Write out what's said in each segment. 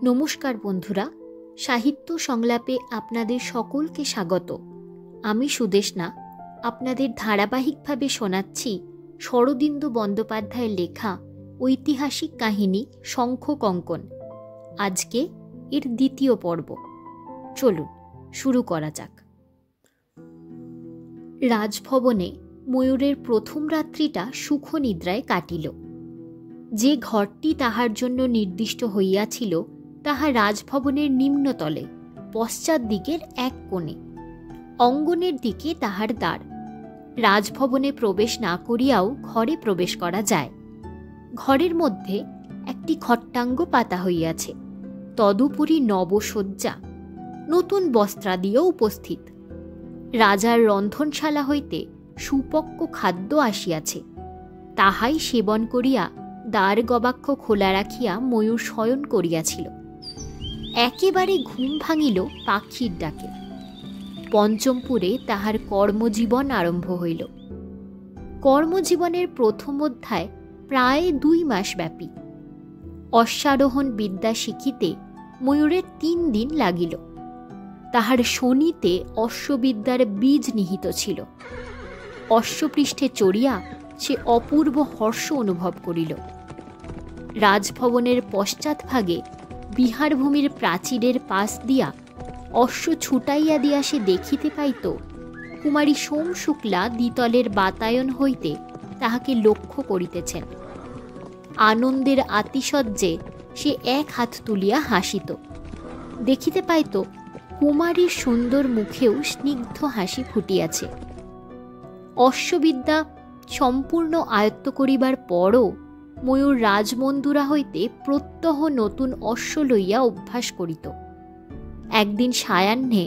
নমস্কার বন্ধুরা, সাহিত্য সংলাপে আপনাদের সকলকে স্বাগত। আমি সুদেষ্ণা আপনাদের ধারাবাহিকভাবে শোনাচ্ছি শরদিন্দু বন্দ্যোপাধ্যায়ের লেখা ঐতিহাসিক কাহিনী শঙ্খ-কঙ্কণ। আজকে এর দ্বিতীয় পর্ব। চলুন শুরু করা যাক। রাজভবনে ময়ূরের প্রথম রাত্রিটা সুখনিদ্রায় কাটিল। যে ঘরটি তাহার জন্য নির্দিষ্ট হইয়াছিল তাহা রাজভবনের নিম্নতলে পশ্চাৎ দিকের এক কোণে। অঙ্গনের দিকে তাহার দ্বার। রাজভবনে প্রবেশ না করিয়াও ঘরে প্রবেশ করা যায়। ঘরের মধ্যে একটি খট্টাঙ্গ পাতা হইয়াছে, তদুপরি নবসজ্জা, নতুন বস্ত্রাদিও উপস্থিত। রাজার রন্ধনশালা হইতে সুপক্ক খাদ্য আসিয়াছে, তাহাই সেবন করিয়া দ্বার গবাক্ষ খোলা রাখিয়া ময়ূর শয়ন করিয়াছিল। একেবারে ঘুম ভাঙিল পাখির ডাকে। পঞ্চমপুরে তাহার কর্মজীবন আরম্ভ হইল। কর্মজীবনের প্রথম অধ্যায় প্রায় 2 মাস ব্যাপী। অশ্বারোহণ বিদ্যা শিখিতে ময়ূরের 3 দিন লাগিল। তাহার শনিতে অশ্ববিদ্যার বীজ নিহিত ছিল। অশ্বপৃষ্ঠে চড়িয়া সে অপূর্ব হর্ষ অনুভব করিল। রাজভবনের পশ্চাৎভাগে বিহারভূমির প্রাচীরের পাশ দিয়া অশ্ব ছুটাইয়া দিয়া সে দেখিতে পাইত কুমারী সোমশুক্লা দ্বিতলের বাতায়ন হইতে তাহাকে লক্ষ্য করিতেছেন। আনন্দের আতিশয্যে সে এক হাত তুলিয়া হাসিত। দেখিতে পাইত কুমারীর সুন্দর মুখেও স্নিগ্ধ হাসি ফুটিয়াছে। অশ্ববিদ্যা সম্পূর্ণ আয়ত্ত করিবার পরও ময়ূর রাজমন্দুরা হইতে প্রত্যহ নতুন অশ্ব লইয়া অভ্যাস করিত। একদিন সায়াহ্নে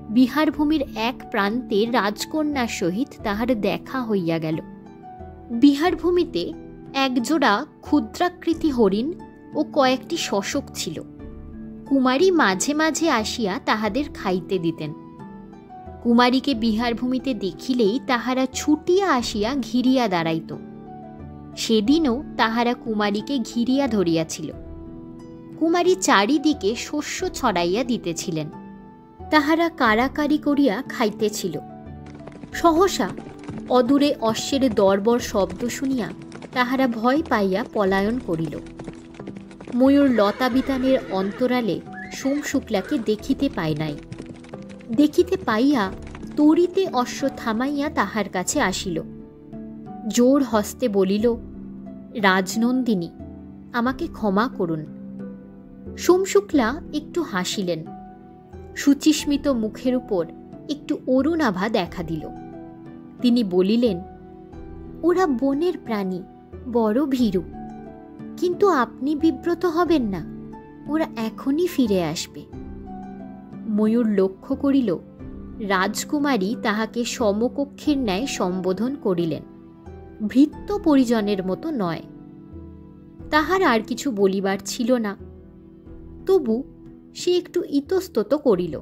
বিহারভূমির এক প্রান্তে রাজকন্যার সহিত তাহার দেখা হইয়া গেল। বিহারভূমিতে একজোড়া ক্ষুদ্রাকৃতি হরিণ ও কয়েকটি শশক ছিল। কুমারী মাঝে মাঝে আসিয়া তাহাদের খাইতে দিতেন। কুমারীকে বিহারভূমিতে দেখিলেই তাহারা ছুটিয়া আসিয়া ঘিরিয়া দাঁড়াইত। সেদিনও তাহারা কুমারীকে ঘিরিয়া ধরিয়াছিল। কুমারী চারিদিকে শস্য ছড়াইয়া দিতেছিলেন। তাহারা কারাকারি করিয়া খাইতেছিল। সহসা অদূরে অশ্বের দরবর শব্দ শুনিয়া তাহারা ভয় পাইয়া পলায়ন করিল। ময়ূর লতাবিতানের অন্তরালে সোমশুক্লাকে দেখিতে পায় নাই। দেখিতে পাইয়া তড়িতে অশ্ব থামাইয়া তাহার কাছে আসিল। জোর হস্তে বলিল, রাজনন্দিনী, আমাকে ক্ষমা করুন। সোমশুক্লা একটু হাসিলেন। শুচিস্মিত মুখের উপর একটু অরুণাভা দেখা দিল। তিনি বলিলেন, ওরা বনের প্রাণী, বড় ভীরু, কিন্তু আপনি বিব্রত হবেন না, ওরা এখনই ফিরে আসবে। ময়ূর লক্ষ্য করিল রাজকুমারী তাহাকে সমকক্ষের ন্যায় সম্বোধন করিলেন, ভৃত্য পরিজনের মতো নয়। তাহার আর কিছু বলিবার ছিল না, তবু সে একটু ইতস্তত করিল।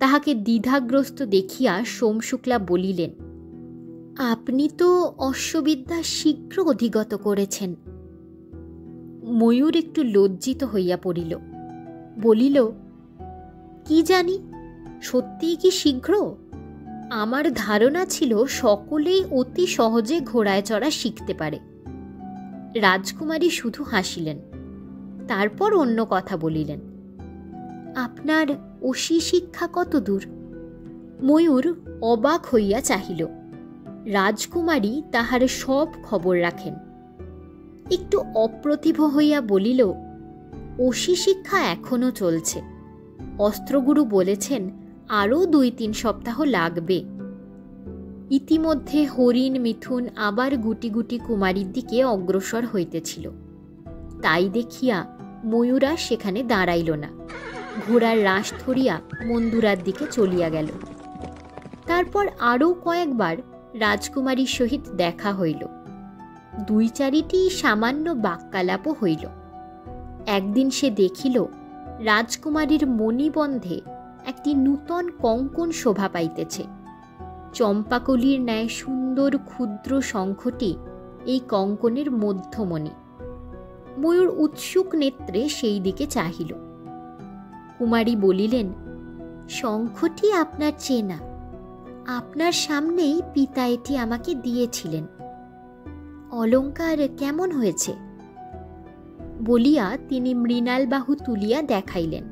তাহাকে দ্বিধাগ্রস্ত দেখিয়া সোমশুক্লা বলিলেন, আপনি তো অশ্ববিদ্যা শীঘ্র অধিগত করেছেন। ময়ূর একটু লজ্জিত হইয়া পড়িল। বলিল, কি জানি, সত্যিই কি শীঘ্র? আমার ধারণা ছিল সকলেই অতি সহজে ঘোড়ায় চড়া শিখতে পারে। রাজকুমারী শুধু হাসিলেন, তারপর অন্য কথা বলিলেন, আপনার অসি শিক্ষা কত দূর? ময়ূর অবাক হইয়া চাহিল। রাজকুমারী তাহার সব খবর রাখেন। একটু অপ্রতিভ হইয়া বলিল, অসি শিক্ষা এখনো চলছে। অস্ত্রগুরু বলেছেন আরও 2-3 সপ্তাহ লাগবে। ইতিমধ্যে হরিণ মিথুন আবার গুটি গুটি কুমারীর দিকে অগ্রসর হইতেছিল। তাই দেখিয়া ময়ূরা সেখানে দাঁড়াইল না, ঘোড়ার রাশ ধরিয়া মন্দুরার দিকে চলিয়া গেল। তারপর আরও কয়েকবার রাজকুমারীর সহিত দেখা হইল। 2-4টি সামান্য বাক্যালাপও হইল। একদিন সে দেখিল রাজকুমারীর মণিবন্ধে একটি নূতন কঙ্কণ শোভা পাইতেছে। চম্পাকলির ন্যায় সুন্দর ক্ষুদ্র শঙ্খটি এই কঙ্কণের মধ্যমণি। ময়ূর উৎসুক নেত্রে সেই দিকে চাহিল। কুমারী বলিলেন, শঙ্খটি আপনার চেনা, আপনার সামনেই পিতা এটি আমাকে দিয়েছিলেন। অলঙ্কার কেমন হয়েছে? বলিয়া তিনি মৃণাল বাহু তুলিয়া দেখাইলেন।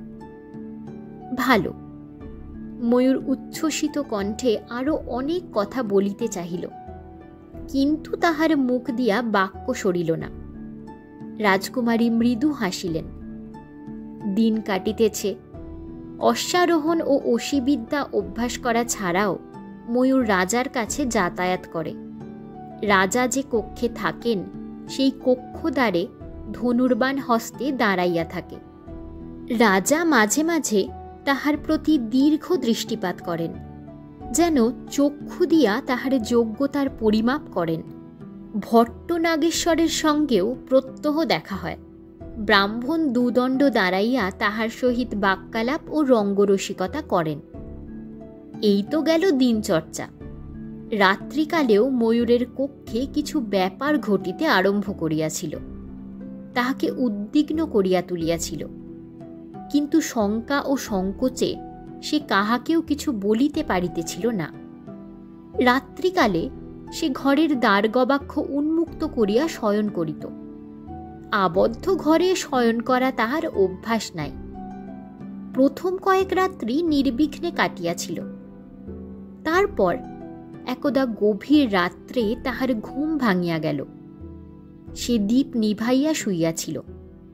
ভালো। ময়ূর উচ্ছ্বসিত কণ্ঠে আরো অনেক কথা বলিতে চাহিল, কিন্তু তাহার মুখ দিয়া বাক্য সরিল না। রাজকুমারী মৃদু হাসিলেন। দিন কাটিতেছে। অশ্বারোহণ ও অসিবিদ্যা অভ্যাস করা ছাড়াও ময়ূর রাজার কাছে যাতায়াত করে। রাজা যে কক্ষে থাকেন সেই কক্ষদ্বারে ধনুর্বাণ হস্তে দাঁড়াইয়া থাকে। রাজা মাঝে মাঝে তাহার প্রতি দীর্ঘ দৃষ্টিপাত করেন, যেন চক্ষু দিয়া তাহার যোগ্যতার পরিমাপ করেন। ভট্ট নাগেশ্বরের সঙ্গেও প্রত্যহ দেখা হয়। ব্রাহ্মণ দুদণ্ড দাঁড়াইয়া তাহার সহিত বাক্যালাপ ও রঙ্গরসিকতা করেন। এই তো গেল দিনচর্চা। রাত্রিকালেও ময়ূরের কক্ষে কিছু ব্যাপার ঘটিতে আরম্ভ করিয়াছিল, তাহাকে উদ্বিগ্ন করিয়া তুলিয়াছিল। কিন্তু শঙ্কা ও সংকোচে সে কাহাকেও কিছু বলিতে পারিতেছিল না। রাত্রিকালে সে ঘরের দ্বার গবাক্ষ উন্মুক্ত করিয়া শয়ন করিত। আবদ্ধ ঘরে শয়ন করা তাহার অভ্যাস নাই। প্রথম কয়েক রাত্রি নির্বিঘ্নে কাটিয়াছিল। তারপর একদা গভীর রাত্রে তাহার ঘুম ভাঙিয়া গেল। সে দীপ নিভাইয়া শুইয়াছিল,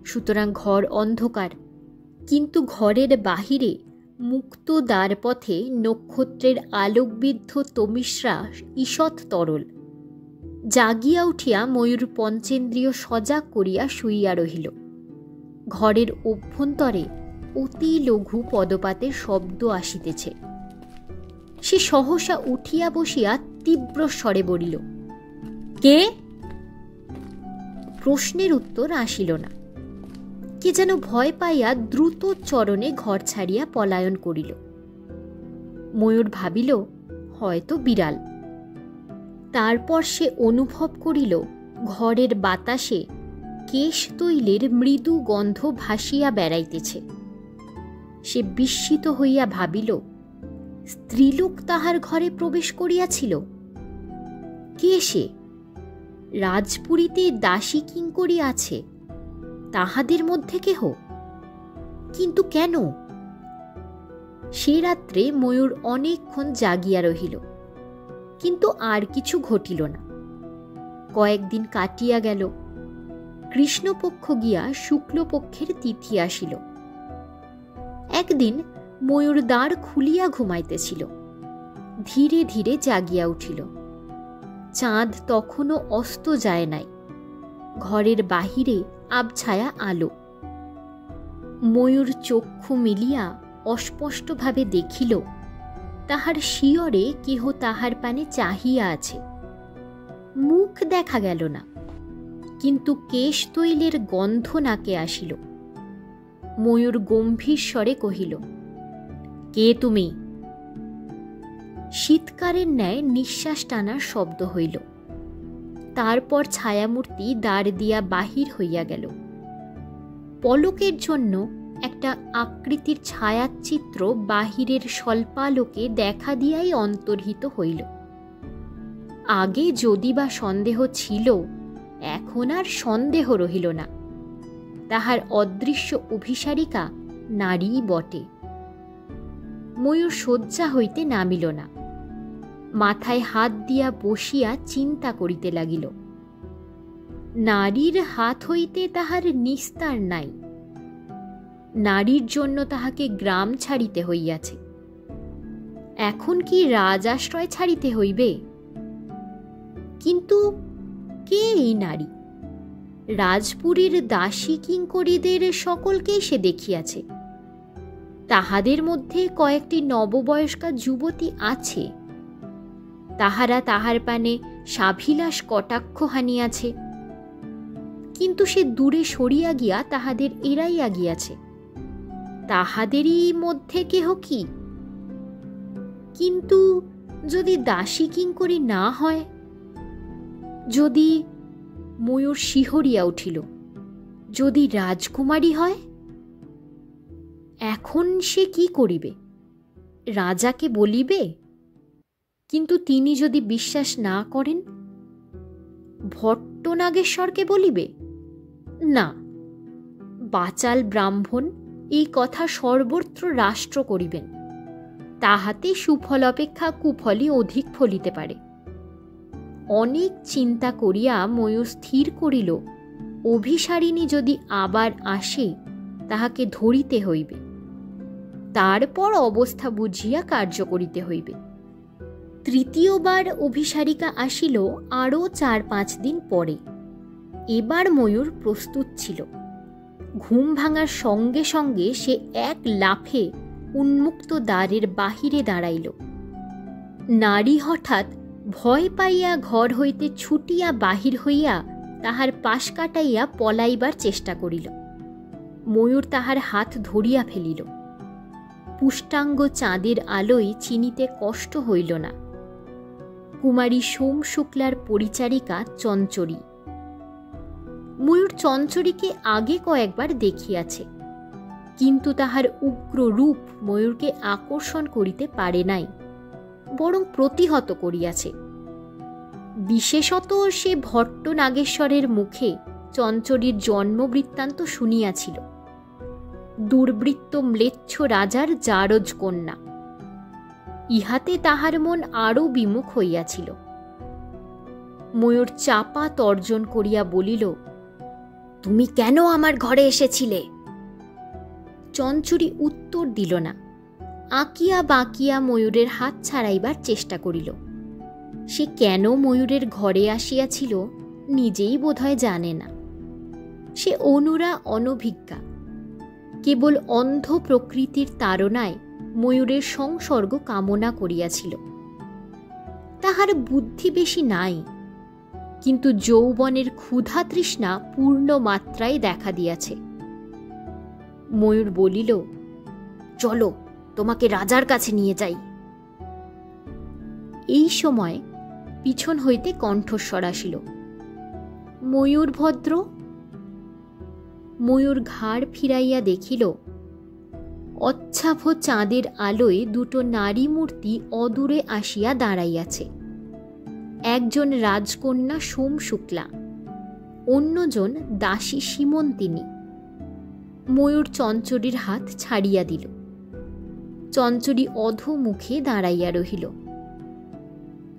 সুতরাং ঘর অন্ধকার। কিন্তু ঘরের বাহিরে মুক্ত দ্বারপথে নক্ষত্রের আলোকবিদ্ধ তমিশ্রা ঈষৎ তরল। জাগিয়া উঠিয়া ময়ূর পঞ্চেন্দ্রিয় সজাগ করিয়া শুইয়া রহিল। ঘরের অভ্যন্তরে অতি লঘু পদপাতের শব্দ আসিতেছে। সে সহসা উঠিয়া বসিয়া তীব্র স্বরে বলিল, কে? প্রশ্নের উত্তর আসিল না। কে যেন ভয় পাইয়া দ্রুত চরণে ঘর ছাড়িয়া পলায়ন করিল। ময়ূর ভাবিল, হয়তো বিড়াল। তারপর সে অনুভব করিল ঘরের বাতাসে কেশ তৈলের মৃদু গন্ধ ভাসিয়া বেড়াইতেছে। সে বিস্মিত হইয়া ভাবিল, স্ত্রীলোক তাহার ঘরে প্রবেশ করিয়াছিল। কে সে? রাজপুরীতে দাসী কিঙ্করী আছে, তাহাদের মধ্যে কেহ? কিন্তু কেন? সে রাত্রে ময়ূর অনেকক্ষণ জাগিয়া রহিল, কিন্তু আর কিছু ঘটিল না। কয়েকদিন কাটিয়া গেল। কৃষ্ণপক্ষ গিয়া শুক্লপক্ষের তিথি আসিল। একদিন ময়ূর দ্বার খুলিয়া ঘুমাইতেছিল। ধীরে ধীরে জাগিয়া উঠিল। চাঁদ তখনও অস্ত যায় নাই। ঘরের বাহিরে আবছায়া আলো। ময়ূর চক্ষু মিলিয়া অস্পষ্টভাবে দেখিল তাহার শিয়রে কেহ তাহার পানে চাহিয়া আছে। মুখ দেখা গেল না, কিন্তু কেশ তৈলের গন্ধ নাকে আসিল। ময়ূর গম্ভীর স্বরে কহিল, কে তুমি? শীতকারের ন্যায় নিঃশ্বাস টানার শব্দ হইল। তারপর ছায়ামূর্তি দ্বার দিয়া বাহির হইয়া গেল। পলকের জন্য একটা আকৃতির ছায়াচিত্র বাহিরের স্বল্পালোকে দেখা দিয়াই অন্তর্হিত হইল। আগে যদি বা সন্দেহ ছিল, এখন আর সন্দেহ রহিল না। তাহার অদৃশ্য অভিসারিকা নারীই বটে। ময়ূর শয্যা হইতে নামিল না। মাথায় হাত দিয়া বসিয়া চিন্তা করিতে লাগিল। নারীর হাত হইতে তাহার নিস্তার নাই। নারীর জন্য তাহাকে গ্রাম ছাড়িতে হইয়াছে। এখন কি রাজাশ্রয় ছাড়িতে হইবে? কিন্তু কে এই নারী? রাজপুরীর দাসী কিঙ্করীদের সকলকেই সে দেখিয়াছে। তাহাদের মধ্যে কয়েকটি নববয়স্কা যুবতী আছে। তাহারা তাহার পানে সাভিলাষ কটাক্ষ হানিয়াছে, কিন্তু সে দূরে সরিয়া গিয়া তাহাদের এড়াইয়া গিয়াছে। তাহাদেরই মধ্যে কেহ কি? কিন্তু যদি দাসী কিঙ্করী না হয়, যদি? ময়ূর শিহরিয়া উঠিল। যদি রাজকুমারী হয়? এখন সে কি করিবে? রাজাকে বলিবে? কিন্তু তিনি যদি বিশ্বাস না করেন? ভট্টনাগেশ্বরকে বলিবে? না, বাচাল ব্রাহ্মণ এই কথা সর্বত্র রাষ্ট্র করিবেন, তাহাতে সুফল অপেক্ষা কুফলই অধিক ফলিতে পারে। অনেক চিন্তা করিয়া ময়ূর স্থির করিল, অভিসারিণী যদি আবার আসে তাহাকে ধরিতে হইবে, তারপর অবস্থা বুঝিয়া কার্য করিতে হইবে। তৃতীয়বার অভিসারিকা আসিল আরও 4-5 দিন পরে। এবার ময়ূর প্রস্তুত ছিল। ঘুম ভাঙার সঙ্গে সঙ্গে সে এক লাফে উন্মুক্ত দ্বারের বাহিরে দাঁড়াইল। নারী হঠাৎ ভয় পাইয়া ঘর হইতে ছুটিয়া বাহির হইয়া তাহার পাশ কাটাইয়া পলাইবার চেষ্টা করিল। ময়ূর তাহার হাত ধরিয়া ফেলিল। পুষ্টাঙ্গ চাঁদের আলোয় চিনিতে কষ্ট হইল না। কুমারী সোম শুক্লার পরিচারিকা চঞ্চরী। ময়ূর চঞ্চরীকে আগে কয়েকবার দেখিয়াছে, কিন্তু তাহার উগ্র রূপ ময়ূরকে আকর্ষণ করিতে পারে নাই, বরং প্রতিহত করিয়াছে। বিশেষত সে ভট্টনাগেশ্বরের মুখে চঞ্চরীর জন্মবৃত্তান্ত শুনিয়াছিল। দুর্বৃত্ত ম্লেচ্ছ রাজার জারজ কন্যা। ইহাতে তাহার মন আরও বিমুখ হইয়াছিল। ময়ূর চাপা তর্জন করিয়া বলিল, তুমি কেন আমার ঘরে এসেছিলে? চঞ্চরী উত্তর দিল না। আঁকিয়া বাঁকিয়া ময়ূরের হাত ছাড়াইবার চেষ্টা করিল। সে কেন ময়ূরের ঘরে আসিয়াছিল নিজেই বোধহয় জানে না। সে অনুরা অনভিজ্ঞা, কেবল অন্ধ প্রকৃতির তাড়নায় ময়ূরের সংসর্গ কামনা করিয়াছিল। তাহার বুদ্ধি বেশি নাই, কিন্তু যৌবনের ক্ষুধা তৃষ্ণা পূর্ণ মাত্রায় দেখা দিয়াছে। ময়ূর বলিল, চলো, তোমাকে রাজার কাছে নিয়ে যাই। এই সময় পিছন হইতে কণ্ঠস্বর আসিল, ময়ূর ভদ্র। ময়ূর ঘাড় ফিরাইয়া দেখিল, অচ্ছাভ চাঁদের আলোয় দুটো নারী মূর্তি অদূরে আসিয়া দাঁড়াইয়াছে। একজন রাজকন্যা সোম শুক্লা, অন্যজন দাসী সীমন্তিনী। ময়ূর চঞ্চরীর হাত ছাড়িয়া দিল। চঞ্চরী অধোমুখে দাঁড়াইয়া রহিল।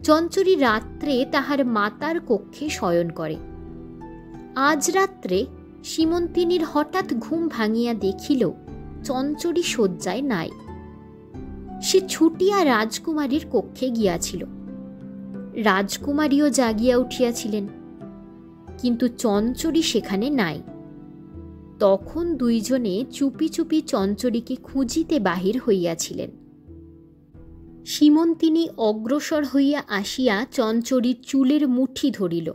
চঞ্চরী রাত্রে তাহার মাতার কক্ষে শয়ন করে। আজ রাত্রে সীমন্তিনীর হঠাৎ ঘুম ভাঙিয়া দেখিল চঞ্চরী শয্যায় নাই। সে ছুটিয়া রাজকুমারীর কক্ষে গিয়াছিল। রাজকুমারীও জাগিয়া উঠিয়াছিলেন, কিন্তু চঞ্চরী সেখানে নাই। তখন দুইজনে চুপি চুপি চঞ্চরীকে খুঁজিতে বাহির হইয়াছিলেন। সীমন্তিনী অগ্রসর হইয়া আসিয়া চঞ্চরীর চুলের মুঠি ধরিল।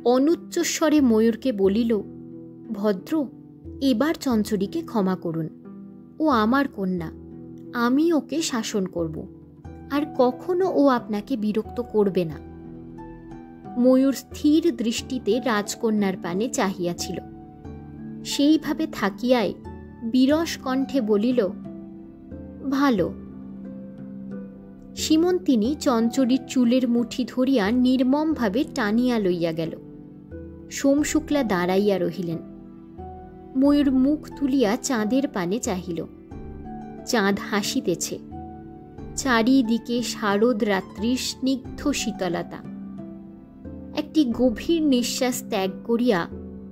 অনুচ্চস্বরে ময়ূরকে বলিল, ভদ্র, এবার চঞ্চরীকে ক্ষমা করুন। ও আমার কন্যা, আমি ওকে শাসন করব, আর কখনো ও আপনাকে বিরক্ত করবে না। ময়ূর স্থির দৃষ্টিতে রাজকন্যার পানে চাহিয়াছিল। সেইভাবে থাকিয়াই বিরস কণ্ঠে বলিল, ভালো। সীমন্তিনী চঞ্চরীর চুলের মুঠি ধরিয়া নির্মমভাবে টানিয়া লইয়া গেল। সোম শুক্লা দাঁড়াইয়া রহিলেন। ময়ূর মুখ তুলিয়া চাঁদের পানে চাহিল। চাঁদ হাসিতেছে। চারিদিকে শারদ রাত্রির স্নিগ্ধ শীতলতা। একটি গভীর নিঃশ্বাস ত্যাগ করিয়া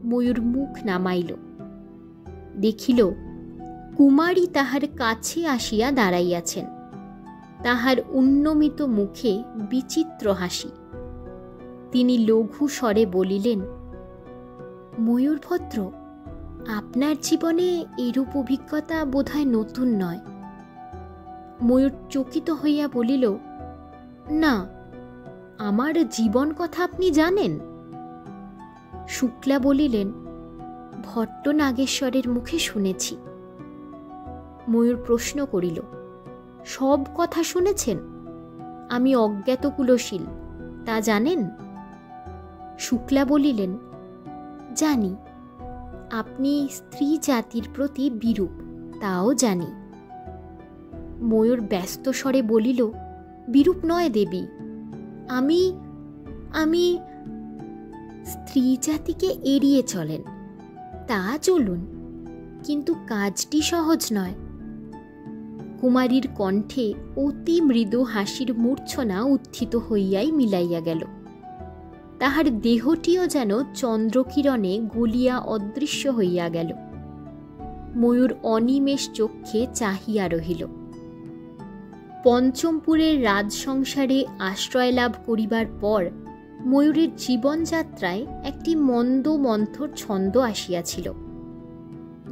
ময়ূর মুখ নামাইল। দেখিল কুমারী তাহার কাছে আসিয়া দাঁড়াইয়াছেন। তাহার উন্নমিত মুখে বিচিত্র হাসি। তিনি লঘু স্বরে বলিলেন, ময়ূরভদ্র, আপনার জীবনে এরূপ অভিজ্ঞতা বোধহয় নতুন নয়। ময়ূর চকিত হইয়া বলিল, না, আমার জীবন কথা আপনি জানেন? শুক্লা বলিলেন, ভট্টনাগেশ্বরের মুখে শুনেছি। ময়ূর প্রশ্ন করিল, সব কথা শুনেছেন? আমি অজ্ঞাত কুলশীল, তা জানেন? শুক্লা বলিলেন, জানি। আপনি স্ত্রী জাতির প্রতি বিরূপ, তাও জানি। ময়ূর ব্যস্ত স্বরে বলিল, বিরূপ নয় দেবী, আমি আমি স্ত্রী জাতিকে এড়িয়ে চলেন, তা চলুন, কিন্তু কাজটি সহজ নয়। কুমারীর কণ্ঠে অতি মৃদু হাসির মূর্ছনা উত্থিত হইয়াই মিলাইয়া গেল। তাহার দেহটিও যেন চন্দ্রকিরণে গলিয়া অদৃশ্য হইয়া গেল। ময়ূর অনিমেষ চক্ষে চাহিয়া রহিল। পঞ্চমপুরের রাজসংসারে আশ্রয় লাভ করিবার পর ময়ূরের জীবনযাত্রায় একটি মন্দ মন্থর ছন্দ আসিয়াছিল।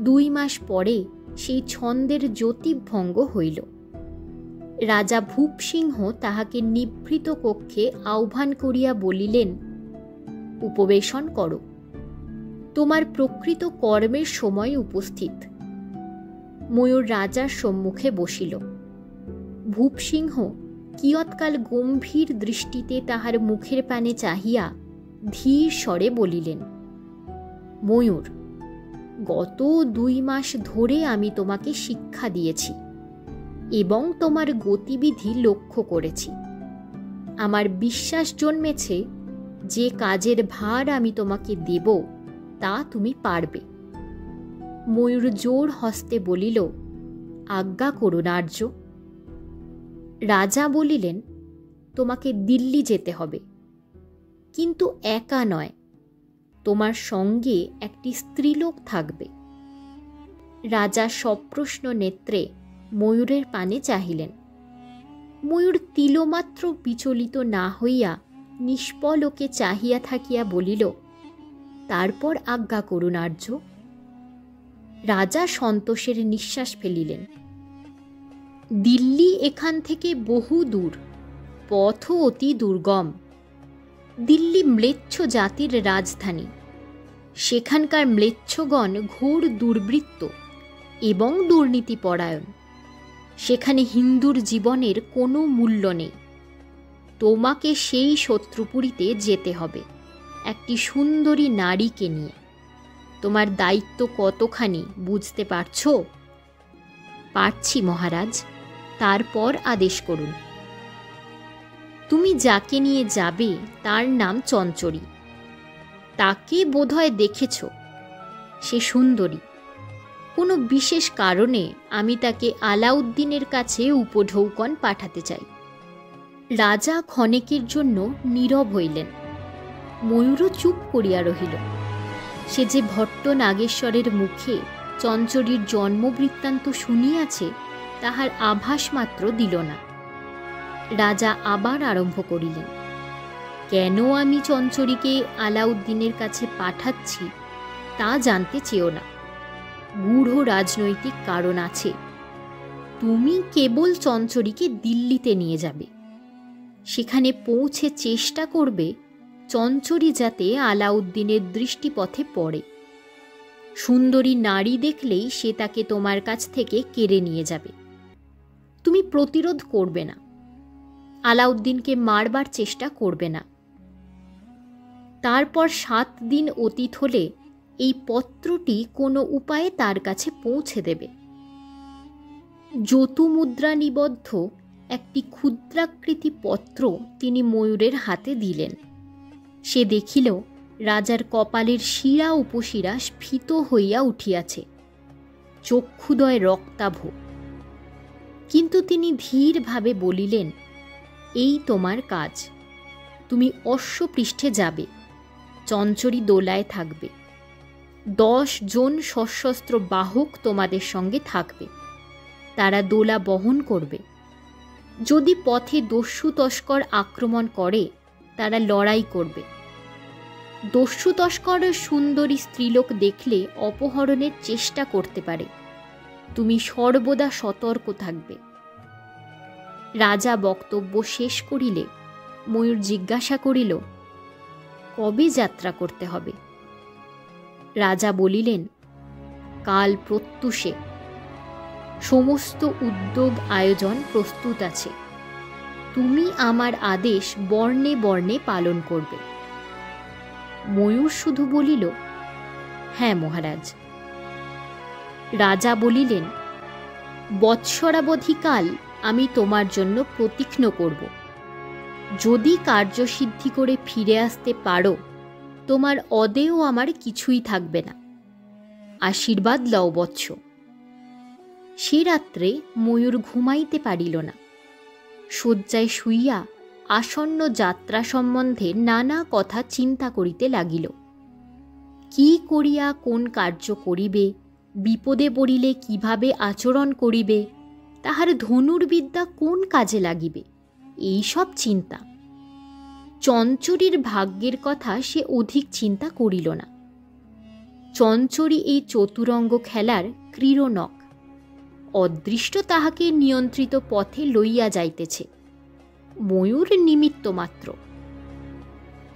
2 মাস পরে সেই ছন্দের জ্যোতিভঙ্গ হইল। রাজা ভূপসিংহ তাহাকে নিভৃত কক্ষে আহ্বান করিয়া বলিলেন, উপবেশন করো, তোমার প্রকৃত কর্মের সময় উপস্থিত। ময়ূর রাজার সম্মুখে বসিল। ভূপসিংহ কিয়ৎকাল গম্ভীর দৃষ্টিতে তাহার মুখের পানে চাহিয়া ধীর স্বরে বলিলেন, ময়ূর, গত 2 মাস ধরে আমি তোমাকে শিক্ষা দিয়েছি এবং তোমার গতিবিধি লক্ষ্য করেছি। আমার বিশ্বাস জন্মেছে যে কাজের ভার আমি তোমাকে দেব তা তুমি পারবে। ময়ূর জোর হস্তে বলিল, আজ্ঞা করুন আর্য। রাজা বলিলেন, তোমাকে দিল্লি যেতে হবে, কিন্তু একা নয়, তোমার সঙ্গে একটি স্ত্রীলোক থাকবে। রাজা সপ্রশ্ন নেত্রে ময়ূরের পানে চাহিলেন। ময়ূর তিলমাত্র বিচলিত না হইয়া নিষ্পলকে চাহিয়া থাকিয়া বলিল, তারপর আজ্ঞা করুন আর্য। রাজা সন্তোষের নিঃশ্বাস ফেলিলেন। দিল্লি এখান থেকে বহু দূর, পথও অতি দুর্গম। দিল্লি ম্লেচ্ছ জাতির রাজধানী। সেখানকার ম্লেচ্ছগণ ঘোর দুর্বৃত্ত এবং দুর্নীতিপরায়ণ। সেখানে হিন্দুর জীবনের কোনো মূল্য নেই। তোমাকে সেই শত্রুপুরীতে যেতে হবে একটি সুন্দরী নারীকে নিয়ে। তোমার দায়িত্ব কতখানি বুঝতে পারছো? পারছি মহারাজ, তারপর আদেশ করুন। তুমি যাকে নিয়ে যাবে তার নাম চঞ্চরী। তাকে বোধহয় দেখেছ, সে সুন্দরী। কোনো বিশেষ কারণে আমি তাকে আলাউদ্দিনের কাছে উপঢৌকন পাঠাতে চাই। রাজা ক্ষণেকের জন্য নীরব হইলেন। ময়ূরও চুপ করিয়া রহিল। সে যে ভট্ট নাগেশ্বরের মুখে চঞ্চরীর জন্মবৃত্তান্ত শুনিয়াছে তাহার আভাস মাত্র দিল না। রাজা আবার আরম্ভ করিলেন, কেন আমি চঞ্চরীকে আলাউদ্দিনের কাছে পাঠাচ্ছি তা জানতে চেও না। গূঢ় রাজনৈতিক কারণ আছে। তুমি কেবল চঞ্চরীকে দিল্লিতে নিয়ে যাবে। সেখানে পৌঁছে চেষ্টা করবে চঞ্চরী যাতে আলাউদ্দিনের দৃষ্টিপথে পড়ে। সুন্দরী নারী দেখলেই সে তাকে তোমার কাছ থেকে কেড়ে নিয়ে যাবে। তুমি প্রতিরোধ করবে না, আলাউদ্দিনকে মারবার চেষ্টা করবে না। তারপর 7 দিন অতীত হলে এই পত্রটি কোনো উপায়ে তার কাছে পৌঁছে দেবে। যতুমুদ্রা নিবদ্ধ একটি ক্ষুদ্রাকৃতি পত্র তিনি ময়ূরের হাতে দিলেন। সে দেখিল রাজার কপালের শিরা উপশিরা স্ফীত হইয়া উঠিয়াছে, চক্ষুদয় রক্তাভ। কিন্তু তিনি ধীরভাবে বলিলেন, এই তোমার কাজ। তুমি অশ্বপৃষ্ঠে যাবে, চঞ্চরী দোলায় থাকবে। 10 জন সশস্ত্র বাহক তোমাদের সঙ্গে থাকবে। তারা দোলা বহন করবে। যদি পথে দস্যু তস্কর আক্রমণ করে তারা লড়াই করবে। দস্যু তস্কর সুন্দরী স্ত্রীলোক দেখলে অপহরণের চেষ্টা করতে পারে। তুমি সর্বদা সতর্ক থাকবে। রাজা বক্তব্য শেষ করিলে ময়ূর জিজ্ঞাসা করিল, কবে যাত্রা করতে হবে? রাজা বলিলেন, কাল প্রত্যুষে। সমস্ত উদ্যোগ আয়োজন প্রস্তুত আছে। তুমি আমার আদেশ বর্ণে বর্ণে পালন করবে। ময়ূর শুধু বলিল, হ্যাঁ মহারাজ। রাজা বলিলেন, বৎসরাবধিকাল আমি তোমার জন্য প্রতীক্ষ্ণ করব। যদি কার্যসিদ্ধি করে ফিরে আসতে পারো, তোমার অদেয় আমার কিছুই থাকবে না। আশীর্বাদ লও বৎস। সে রাত্রে ময়ূর ঘুমাইতে পারিল না। শয্যায় শুইয়া আসন্ন যাত্রা সম্বন্ধে নানা কথা চিন্তা করিতে লাগিল। কি করিয়া কোন কার্য করিবে, বিপদে পড়িলে কিভাবে আচরণ করিবে, তাহার ধনুর্বিদ্যা কোন কাজে লাগিবে, এই সব চিন্তা। চঞ্চরীর ভাগ্যের কথা সে অধিক চিন্তা করিল না। চঞ্চরী এই চতুরঙ্গ খেলার ক্রীড়নক। অদৃষ্ট তাহাকে নিয়ন্ত্রিত পথে লইয়া যাইতেছে, ময়ূর নিমিত্ত মাত্র।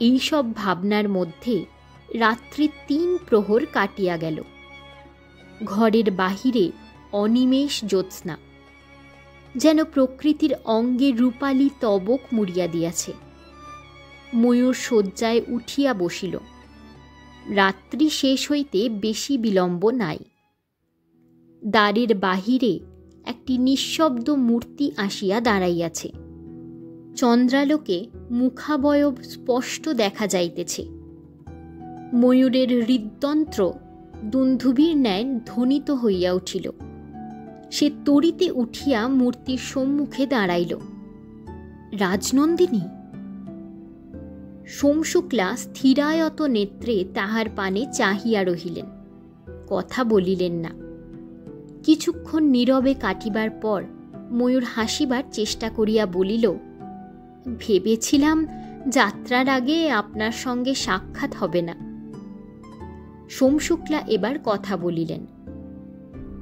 এইসব ভাবনার মধ্যে রাত্রি ৩ প্রহর কাটিয়া গেল। ঘরের বাহিরে অনিমেষ জ্যোৎস্না, যেন প্রকৃতির অঙ্গে রূপালী তবক মুড়িয়া দিয়াছে। ময়ূর শয্যায় উঠিয়া বসিল। রাত্রি শেষ হইতে বেশি বিলম্ব নাই। দ্বারের বাহিরে একটি নিঃশব্দ মূর্তি আসিয়া দাঁড়াইয়াছে। চন্দ্রালোকে মুখাবয়ব স্পষ্ট দেখা যাইতেছে। ময়ূরের হৃদযন্ত্র দুন্ধুবির ন্যায় ধ্বনিত হইয়া উঠিল। সে তড়িতে উঠিয়া মূর্তির সম্মুখে দাঁড়াইল। রাজনন্দিনী! সোমশুক্লা স্থিরায়ত নেত্রে তাহার পানে চাহিয়া রহিলেন, কথা বলিলেন না। কিছুক্ষণ নীরবে কাটিবার পর ময়ূর হাসিবার চেষ্টা করিয়া বলিল, ভেবেছিলাম যাত্রার আগে আপনার সঙ্গে সাক্ষাৎ হবে না। সোমশুক্লা এবার কথা বলিলেন।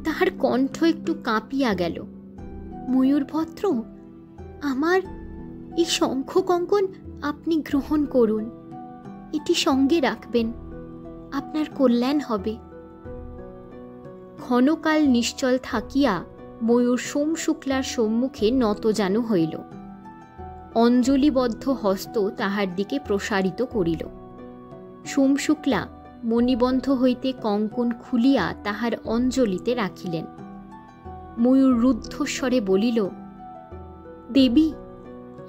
তাহার কণ্ঠ একটু কাঁপিয়া গেল। ময়ূরভদ্র, আমার এই শঙ্খ কঙ্কণ আপনি গ্রহণ করুন। এটি সঙ্গে রাখবেন, আপনার কল্যাণ হবে। ক্ষণকাল নিশ্চল থাকিয়া ময়ূর সোমশুক্লার সম্মুখে নতজানু হইল। অঞ্জলিবদ্ধ হস্ত তাহার দিকে প্রসারিত করিল। সোমশুক্লা মণিবন্ধ হইতে কঙ্কণ খুলিয়া তাহার অঞ্জলিতে রাখিলেন। ময়ূর রুদ্ধস্বরে বলিল, দেবী,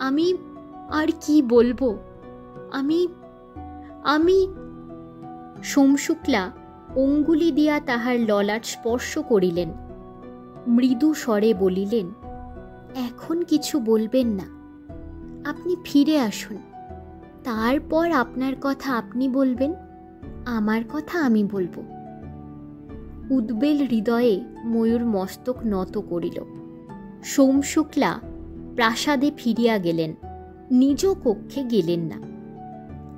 আমি আর কি বলবো? আমি আমি সোমশুক্লা অঙ্গুলি দিয়া তাহার ললাট স্পর্শ করিলেন। মৃদু স্বরে বলিলেন, এখন কিছু বলবেন না, আপনি ফিরে আসুন। তারপর আপনার কথা আপনি বলবেন, আমার কথা আমি বলবো। উদ্বেল হৃদয়ে ময়ূর মস্তক নত করিল। সোমশুক্লা প্রাসাদে ফিরিয়া গেলেন, নিজ কক্ষে গেলেন না।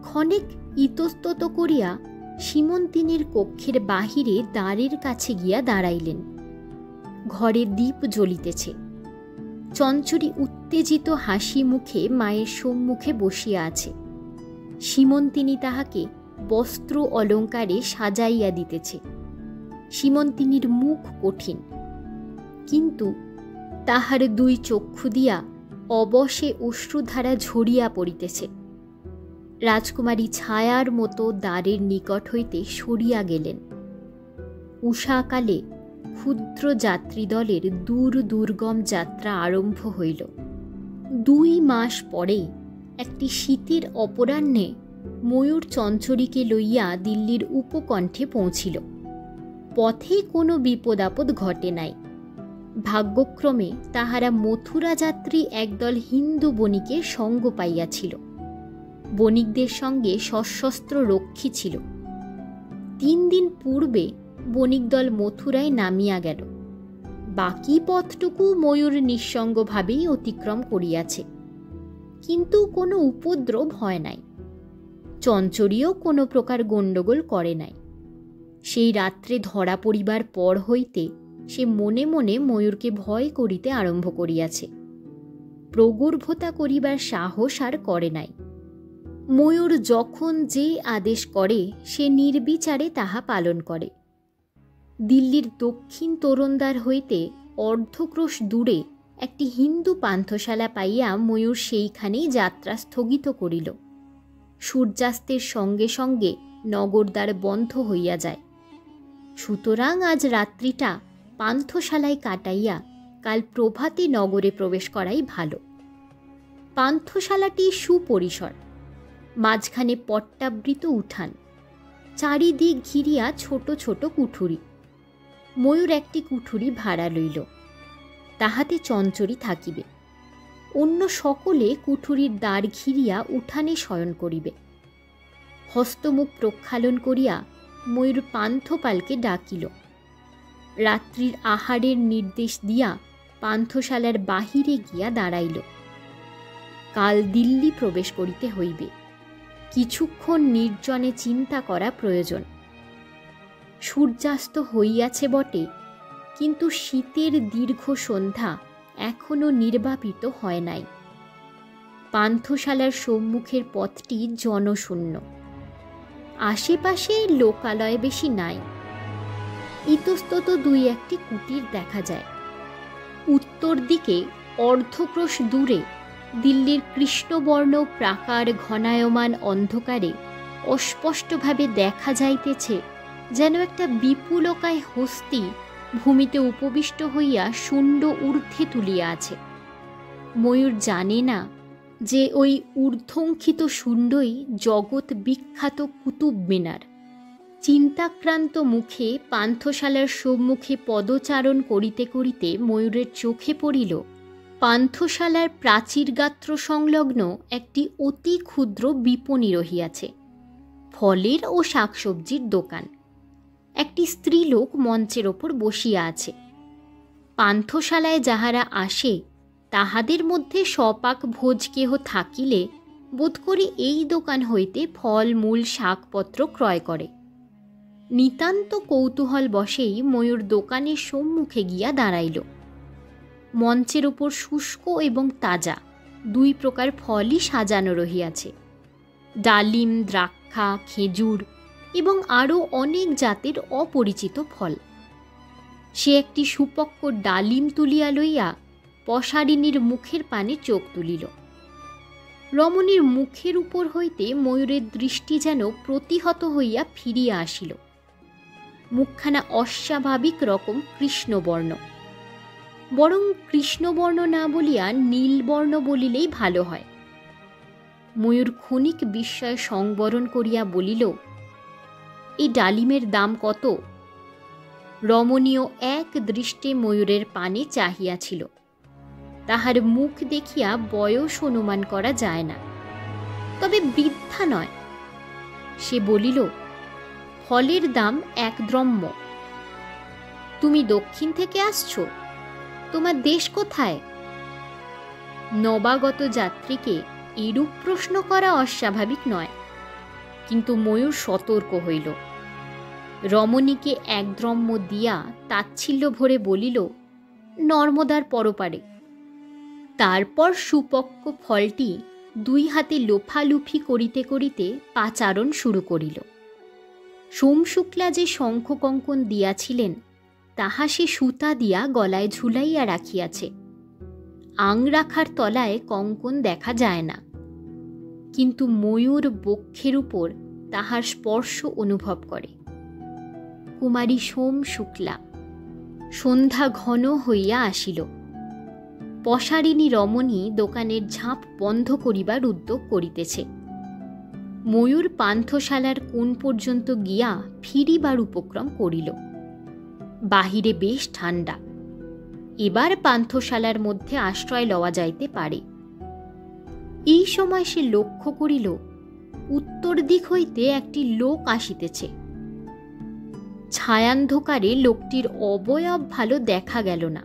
ক্ষণেক ইতস্তত করিয়া সীমন্তিনীর কক্ষের বাহিরে দ্বারের কাছে গিয়া দাঁড়াইলেন। ঘরে দীপ জ্বলিতেছে। চঞ্চরী উত্তেজিত হাসি মুখে মায়ের সম্মুখে বসিয়া আছে। সীমন্তিনী তাহাকে বস্ত্র অলঙ্কারে সাজাইয়া দিতেছে। সীমন্তিনীর মুখ কঠিন, কিন্তু তাহার 2 চক্ষু দিয়া অবশে অশ্রুধারা ঝরিয়া পড়িতেছে। রাজকুমারী ছায়ার মতো দ্বারের নিকট হইতে সরিয়া গেলেন। উষাকালে ক্ষুদ্র যাত্রীদলের দূর দুর্গম যাত্রা আরম্ভ হইল। 2 মাস পরে একটি শীতের অপরাহ্নে ময়ূর চঞ্চরীকে লইয়া দিল্লির উপকণ্ঠে পৌঁছিল। পথে কোনো বিপদ আপদ ঘটে নাই। ভাগ্যক্রমে তাহারা মথুরা যাত্রী একদল হিন্দু বণিকের সঙ্গ পাইয়াছিল। বণিকদের সঙ্গে সশস্ত্র রক্ষী ছিল। 3 দিন পূর্বে বণিকদল মথুরায় নামিয়া গেল। বাকি পথটুকু ময়ূর নিঃসঙ্গভাবেই অতিক্রম করিয়াছে, কিন্তু কোনো উপদ্রব হয় নাই। চঞ্চরীও কোনো প্রকার গণ্ডগোল করে নাই। সেই রাত্রে ধরা পড়িবার পর হইতে সে মনে মনে ময়ূরকে ভয় করিতে আরম্ভ করিয়াছে। প্রগর্ভতা করিবার সাহস আর করে নাই। ময়ূর যখন যে আদেশ করে সে নির্বিচারে তাহা পালন করে। দিল্লির দক্ষিণ তোরণদ্বার হইতে অর্ধক্রোশ দূরে একটি হিন্দু পান্থশালা পাইয়া ময়ূর সেইখানেই যাত্রা স্থগিত করিল। সূর্যাস্তের সঙ্গে সঙ্গে নগরদ্বার বন্ধ হইয়া যায়। সুতরাং আজ রাত্রিটা পান্থশালায় কাটাইয়া কাল প্রভাতে নগরে প্রবেশ করাই ভালো। পান্থশালাটি সুপরিসর, মাঝখানে পট্টাবৃত উঠান, চারিদিক ঘিরিয়া ছোট ছোট কুঠুরি। ময়ূর একটি কুঠুরি ভাড়া লইল, তাহাতে চঞ্চরি থাকিবে। অন্য সকলে কুঠুরির দ্বার ঘিরিয়া উঠানে শয়ন করিবে। হস্তমুখ প্রক্ষালন করিয়া ময়ূর পান্থপালকে ডাকিল। রাত্রির আহারের নির্দেশ দিয়া পান্থশালার বাহিরে গিয়া দাঁড়াইল। কাল দিল্লি প্রবেশ করিতে হইবে, কিছুক্ষণ নির্জনে চিন্তা করা প্রয়োজন। সূর্যাস্ত হইয়াছে বটে, কিন্তু শীতের দীর্ঘ সন্ধ্যা এখনো নির্বাপিত হয় নাই। পান্থশালার সম্মুখের পথটি জনশূন্য, আশেপাশে লোকালয় বেশি নাই। ইতস্তত দুই একটি কুটির দেখা যায়। উত্তর দিকে অর্ধক্রোশ দূরে দিল্লির কৃষ্ণবর্ণ প্রাকার ঘনায়মান অন্ধকারে অস্পষ্টভাবে দেখা যাইতেছে যেন একটা বিপুলকায় হস্তি ভূমিতে উপবিষ্ট হইয়া শুণ্ড ঊর্ধ্বে তুলিয়া আছে। ময়ূর জানে না যে ওই ঊর্ধ্বঙ্কিত শুণ্ডই জগৎ বিখ্যাত কুতুব মিনার। চিন্তাক্রান্ত মুখে পান্থশালার সম্মুখে পদচারণ করিতে করিতে ময়ূরের চোখে পড়িল পান্থশালার প্রাচীরগাত্র সংলগ্ন একটি অতি ক্ষুদ্র বিপণী রহিয়াছে, ফলের ও শাকসবজির দোকান। একটি স্ত্রীলোক মঞ্চের ওপর বসিয়া আছে। পান্থশালায় যাহারা আসে তাহাদের মধ্যে সপাক ভোজ কেহ থাকিলে বোধ করি এই দোকান হইতে ফল মূল শাকপত্র ক্রয় করে। নিতান্ত কৌতূহল বশেই ময়ূর দোকানের সম্মুখে গিয়া দাঁড়াইল। মঞ্চের ওপর শুষ্ক এবং তাজা দুই প্রকার ফলই সাজানো রহিয়াছে, ডালিম, দ্রাক্ষা, খেজুর এবং আরও অনেক জাতের অপরিচিত ফল। সে একটি সুপক্ক ডালিম তুলিয়া লইয়া পসারিণীর মুখের পানে চোখ তুলিল। রমণীর মুখের উপর হইতে ময়ূরের দৃষ্টি যেন প্রতিহত হইয়া ফিরিয়া আসিল। মুখখানা অস্বাভাবিক রকম কৃষ্ণবর্ণ, বরং কৃষ্ণবর্ণ না বলিয়া নীলবর্ণ বলিলেই ভালো হয়। ময়ূর ক্ষণিক বিস্ময় সংবরণ করিয়া বলিল, এই ডালিমের দাম কত? রমণীও এক দৃষ্টে ময়ূরের পানে চাহিয়াছিল। তাহার মুখ দেখিয়া বয়স অনুমান করা যায় না, তবে বৃদ্ধা নয়। সে বলিল, ফলের দাম 1 দ্রহ্ম। তুমি দক্ষিণ থেকে আসছ? তোমার দেশ কোথায়? নবাগত যাত্রীকে এরূপ প্রশ্ন করা অস্বাভাবিক নয়, কিন্তু ময়ূর সতর্ক হইল। রমণীকে 1 দ্রহ্ম দিয়া তাচ্ছিল্য ভরে বলিল, নর্মদার পরপারে। তারপর সুপক্ক ফলটি 2 হাতে লোফালুফি করিতে করিতে পাচারণ শুরু করিল। সোমশুক্লা যে শঙ্খকঙ্কণ দিয়াছিলেন তাহা সে সুতা দিয়া গলায় ঝুলাইয়া রাখিয়াছে। আংরাখার তলায় কঙ্কণ দেখা যায় না, কিন্তু ময়ূর বক্ষের উপর তাহার স্পর্শ অনুভব করে। কুমারী সোমশুক্লা। সন্ধ্যা ঘন হইয়া আসিল। পসারিণী রমণী দোকানের ঝাঁপ বন্ধ করিবার উদ্যোগ করিতেছে। ময়ূর পান্থশালার কোণ পর্যন্ত গিয়া ফিরিবার উপক্রম করিল। বাহিরে বেশ ঠান্ডা, এবার পান্থশালার মধ্যে আশ্রয় লওয়া যাইতে পারে। এই সময় সে লক্ষ্য করিল উত্তর দিক হইতে একটি লোক আসিতেছে। ছায়ান্ধকারে লোকটির অবয়ব ভালো দেখা গেল না,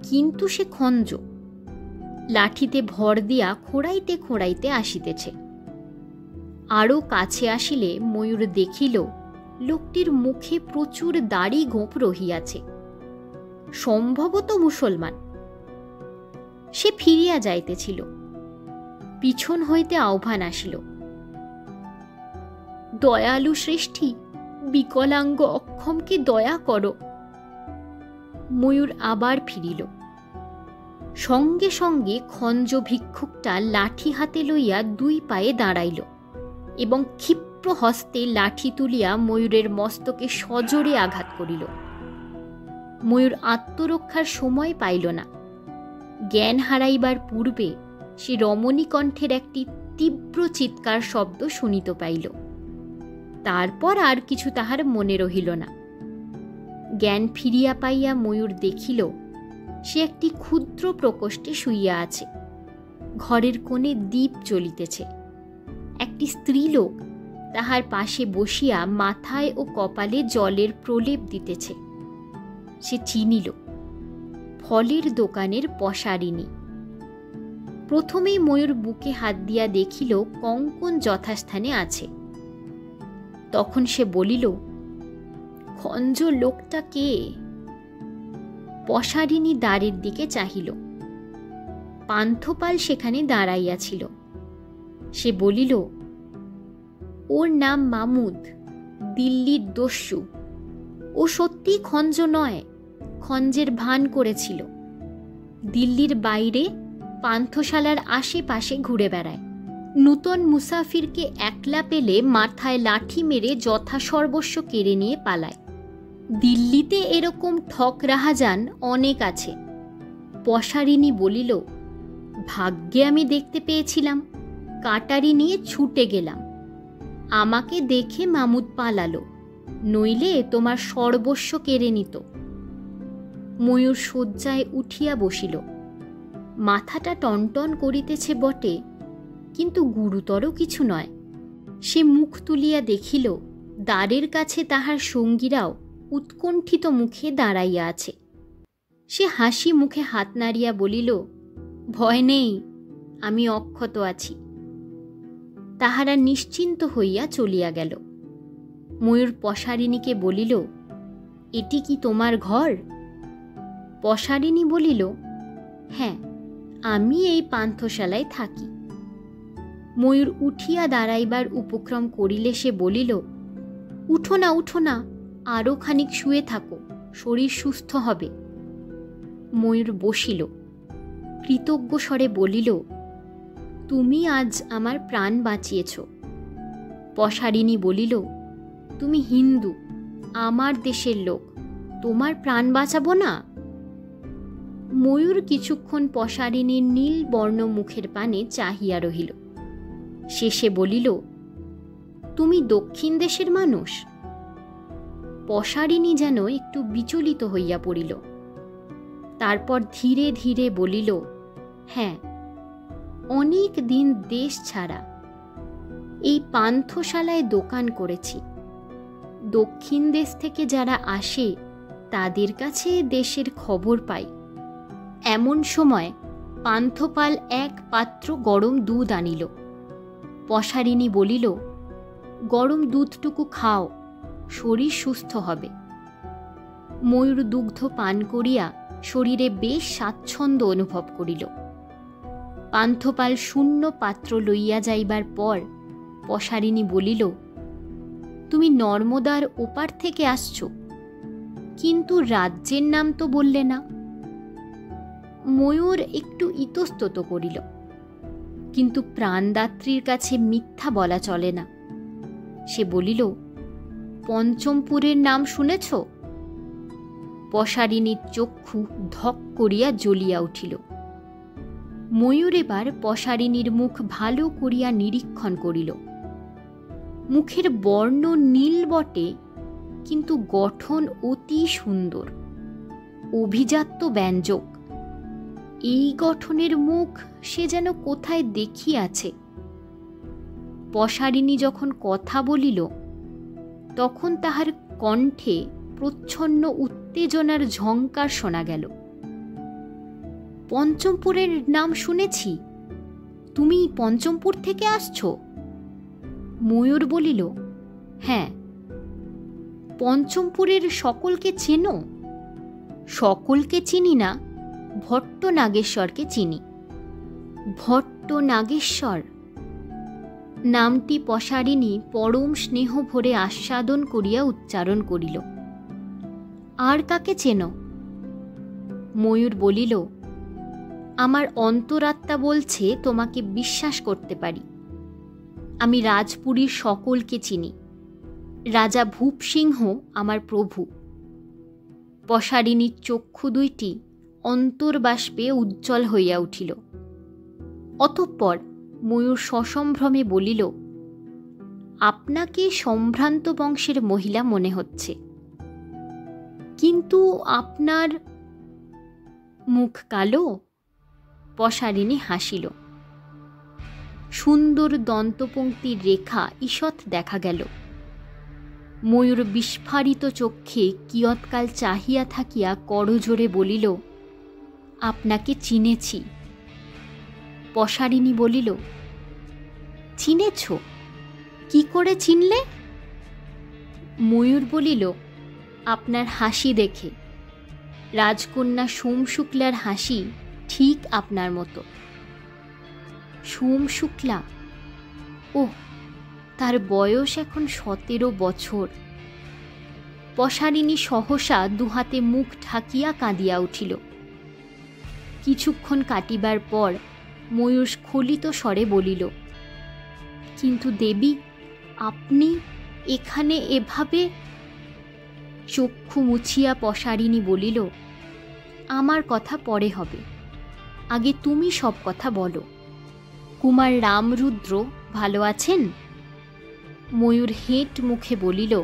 কিন্তু সে খঞ্জ, লাঠিতে ভর দিয়া খোঁড়াইতে খোঁড়াইতে আসিতেছে। আরও কাছে আসিলে ময়ূর দেখিল লোকটির মুখে প্রচুর দাড়ি গোঁফ রহিয়াছে, সম্ভবত মুসলমান। সে ফিরিয়া যাইতেছিল, পিছন হইতে আহ্বান আসিল, দয়ালু শ্রেষ্ঠী, বিকলাঙ্গ অক্ষমকে দয়া করো। ময়ূর আবার ফিরিল। সঙ্গে সঙ্গে খঞ্জ ভিক্ষুকটা লাঠি হাতে লইয়া 2 পায়ে দাঁড়াইল এবং ক্ষিপ্ত ক্ষিপ্র হস্তে লাঠি তুলিয়া ময়ূরের মস্তকে সজোরে আঘাত করিল। ময়ূর আত্মরক্ষার সময় পাইল না। জ্ঞান হারাইবার পূর্বে সে রমণীকণ্ঠের একটি তীব্র চিৎকার শব্দ শুনিতে পাইল। তারপর আর কিছু তাহার মনে রহিল না। জ্ঞান ফিরিয়া পাইয়া ময়ূর দেখিল সে একটি ক্ষুদ্র প্রকোষ্ঠে শুইয়া আছে। ঘরের কোণে দীপ জ্বলিতেছে। একটি স্ত্রীলোক তাহার পাশে বসিয়া মাথায় ও কপালে জলের প্রলেপ দিতেছে। সে চিনিল, ফলের দোকানের পসারিনী। প্রথমেই ময়ূর বুকে হাত দিয়া দেখিল কঙ্কন যথাস্থানে আছে। তখন সে বলিল, খঞ্জ লোকটা কে? পসারিনী দ্বারের দিকে চাহিল। পান্থপাল সেখানে দাঁড়াইয়াছিল। সে বলিল, ওর নাম মামুদ, দিল্লির দস্যু। ও সত্যি খঞ্জ নয়, খঞ্জের ভান করেছিল। দিল্লির বাইরে পান্থশালার আশেপাশে ঘুরে বেড়ায়। নূতন মুসাফিরকে একলা পেলে মাথায় লাঠি মেরে যথাসর্বস্ব কেড়ে নিয়ে পালায়। দিল্লিতে এরকম ঠক রাহাজান অনেক আছে। পসারিনী বলিল, ভাগ্যে আমি দেখতে পেয়েছিলাম, কাটারি নিয়ে ছুটে গেলাম। আমাকে দেখে মামুদ পালালো, নইলে তোমার সর্বস্ব কেড়ে নিত। ময়ূর শয্যায় উঠিয়া বসিল। মাথাটা টনটন করিতেছে বটে, কিন্তু গুরুতর কিছু নয়। সে মুখ তুলিয়া দেখিল দ্বারের কাছে তাহার সঙ্গীরাও উৎকণ্ঠিত মুখে দাঁড়াইয়া আছে। সে হাসি মুখে হাত নাড়িয়া বলিল, ভয় নেই, আমি অক্ষত আছি। তাহারা নিশ্চিন্ত হইয়া চলিয়া গেল। ময়ূর পসারিনীকে বলিল, এটি কি তোমার ঘর? পসারিনী বলিল, হ্যাঁ, আমি এই পান্থশালায় থাকি। ময়ূর উঠিয়া দাঁড়াইবার উপক্রম করিলে সে বলিল, উঠো না, উঠো না, আরও খানিক শুয়ে থাকো, শরীর সুস্থ হবে। ময়ূর বসিল। কৃতজ্ঞ স্বরে বলিল, তুমি আজ আমার প্রাণ বাঁচিয়েছ। পসারিনী বলিল, তুমি হিন্দু, আমার দেশের লোক, তোমার প্রাণ বাঁচাবো না? ময়ূর কিছুক্ষণ পসারিনীর নীল বর্ণ মুখের পানে চাহিয়া রহিল। শেষে বলিল, তুমি দক্ষিণ দেশের মানুষ? পসারিনী যেন একটু বিচলিত হইয়া পড়িল। তারপর ধীরে ধীরে বলিল, হ্যাঁ, অনেক দিন দেশ ছাড়া। এই পান্থশালায় দোকান করেছি। দক্ষিণ দেশ থেকে যারা আসে তাদের কাছে দেশের খবর পাই। এমন সময় পান্থপাল এক পাত্র গরম দুধ আনিল। পসারিনী বলিল, গরম দুধটুকু খাও, শরীর সুস্থ হবে। ময়ূর দুগ্ধ পান করিয়া শরীরে বেশ স্বাচ্ছন্দ্য অনুভব করিল। পান্থপাল শূন্য পাত্র লইয়া যাইবার পর পসারিনী বলিল, তুমি নর্মদার ওপার থেকে আসছ, কিন্তু রাজ্যের নাম তো বললে না। ময়ূর একটু ইতস্তত করিল, কিন্তু প্রাণদাত্রীর কাছে মিথ্যা বলা চলে না। সে বলিল, পঞ্চমপুরের নাম শুনেছ? পসারিনীর চক্ষু ধক করিয়া জ্বলিয়া উঠিল। ময়ূর এবার পসারিনীর মুখ ভালো করিয়া নিরীক্ষণ করিল। মুখের বর্ণ নীল বটে, কিন্তু গঠন অতি সুন্দর, অভিজাত্য ব্যঞ্জক। এই গঠনের মুখ সে যেন কোথায় দেখিয়াছে। পসারিনী যখন কথা বলিল, তখন তাহার কণ্ঠে প্রচ্ছন্ন উত্তেজনার ঝঙ্কার শোনা গেল। পঞ্চমপুরের নাম শুনেছি, তুমি পঞ্চমপুর থেকে আসছ? ময়ূর বলিল, হ্যাঁ। পঞ্চমপুরের সকলকে চেনো? সকলকে চিনি না, ভট্ট নাগেশ্বরকে চিনি। ভট্ট নাগেশ্বর নামটি পসারিনী পরম স্নেহ ভরে আস্বাদন করিয়া উচ্চারণ করিল। আর কাকে চেনো? ময়ূর বলিল, আমার অন্তরাত্মা বলছে তোমাকে বিশ্বাস করতে পারি। আমি রাজপুরীর সকলকে চিনি। রাজা ভূপ সিংহ আমার প্রভু। পশারিণীর চক্ষু দুইটি অন্তর্বাষ্পে উজ্জ্বল হইয়া উঠিল। অতঃপর ময়ূর সসম্ভ্রমে বলিল, আপনাকে সম্ভ্রান্ত বংশের মহিলা মনে হচ্ছে, কিন্তু আপনার মুখ কালো। পশারিণী হাসিল। সুন্দর দন্তপংক্তির রেখা ঈষৎ দেখা গেল। ময়ূর বিস্ফারিত চক্ষে কিয়ৎকাল চাহিয়া থাকিয়া করজোরে বলিল, আপনাকে চিনেছি। পশারিণী বলিল, চিনেছ? কি করে চিনলে? ময়ূর বলিল, আপনার হাসি দেখে। রাজকন্যা সোম শুক্লার হাসি ঠিক আপনার মতো। সোম শুক্লা? ওহ, তার বয়স এখন 17 বছর। পশারিণী সহসা দুহাতে মুখ ঢাকিয়া কাঁদিয়া উঠিল। কিছুক্ষণ কাটিবার পর ময়ূর স্খলিত স্বরে বলিল, কিন্তু দেবী, আপনি এখানে এভাবে? চক্ষু মুছিয়া পশারিণী বলিল, আমার কথা পরে হবে, আগে তুমি সব কথা বলো। কুমার রামরুদ্র ভালো আছেন? ময়ূর হেঁট মুখে বলিল,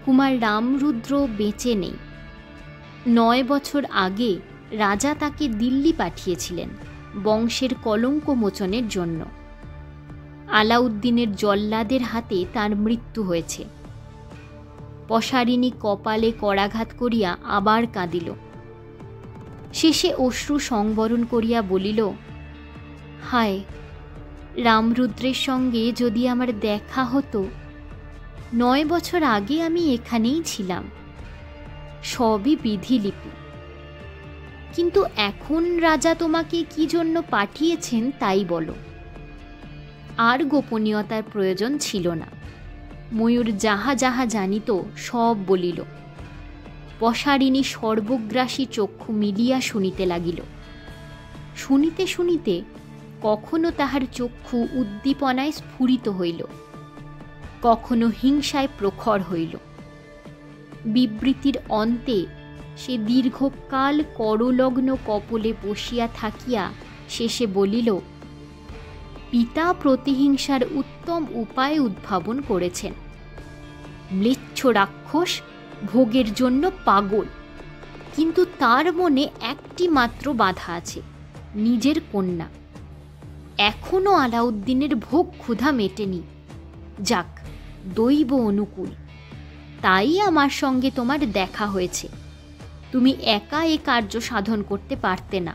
কুমার রামরুদ্র বেঁচে নেই। 9 বছর আগে রাজা তাকে দিল্লি পাঠিয়েছিলেন বংশের কলঙ্ক মোচনের জন্য। আলাউদ্দিনের জল্লাদের হাতে তার মৃত্যু হয়েছে। পশারিণী কপালে করাঘাত করিয়া আবার কাঁদিল। শেষে অশ্রু সংবরণ করিয়া বলিল, হায়, রামরুদ্রের সঙ্গে যদি আমার দেখা হতো! 9 বছর আগে আমি এখানেই ছিলাম। সবই বিধিলিপি। কিন্তু এখন রাজা তোমাকে কি জন্য পাঠিয়েছেন তাই বলো। আর গোপনীয়তার প্রয়োজন ছিল না। ময়ূর যাহা যাহা জানিত সব বলিল। পশারিণী সর্বগ্রাসী চক্ষু মিলিয়া শুনিতে লাগিল। শুনিতে শুনিতে কখনো তাহার চক্ষু উদ্দীপনায় স্ফুরিত হইল, কখনো হিংসায় প্রখর হইল। বিবৃতির অন্তে সে দীর্ঘকাল করলগ্ন কপলে বসিয়া থাকিয়া শেষে বলিল, পিতা প্রতিহিংসার উত্তম উপায় উদ্ভাবন করেছেন। ম্লেচ্ছ রাক্ষস, ভোগের জন্য পাগল, কিন্তু তার মনে একটি মাত্র বাধা আছে, নিজের কন্যা। এখনো আলাউদ্দিনের ভোগ ক্ষুধা মেটেনি। যাক, দৈব অনুকূল, তাই আমার সঙ্গে তোমার দেখা হয়েছে। তুমি একা এ কার্য সাধন করতে পারতে না।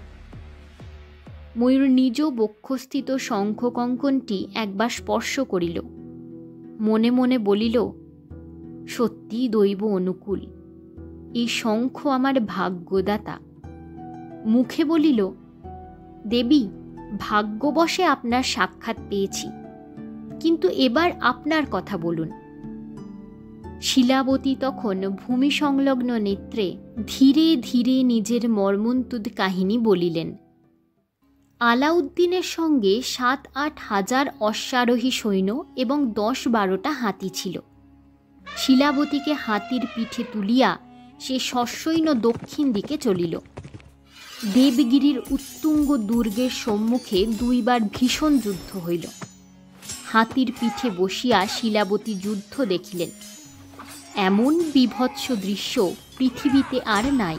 ময়ূর নিজ বক্ষস্থিত শঙ্খ কঙ্কনটি একবার স্পর্শ করিল। মনে মনে বলিল, সত্যি দৈব অনুকূল, এই শঙ্খ আমার ভাগ্যদাতা। মুখে বলিল, দেবী, ভাগ্যবশে আপনার সাক্ষাৎ পেয়েছি, কিন্তু এবার আপনার কথা বলুন। শিলাবতী তখন ভূমি সংলগ্ন নেত্রে ধীরে ধীরে নিজের মর্মন্তুদ কাহিনী বলিলেন। আলাউদ্দিনের সঙ্গে 7-8 হাজার অশ্বারোহী সৈন্য এবং 10-12টা হাতি ছিল। শিলাবতীকে হাতির পিঠে তুলিয়া সে সসৈন্য দক্ষিণ দিকে চলিল। দেবগিরির উত্তুঙ্গ দুর্গের সম্মুখে 2 বার ভীষণ যুদ্ধ হইল। হাতির পিঠে বসিয়া শিলাবতী যুদ্ধ দেখিলেন। এমন বিভৎস দৃশ্য পৃথিবীতে আর নাই।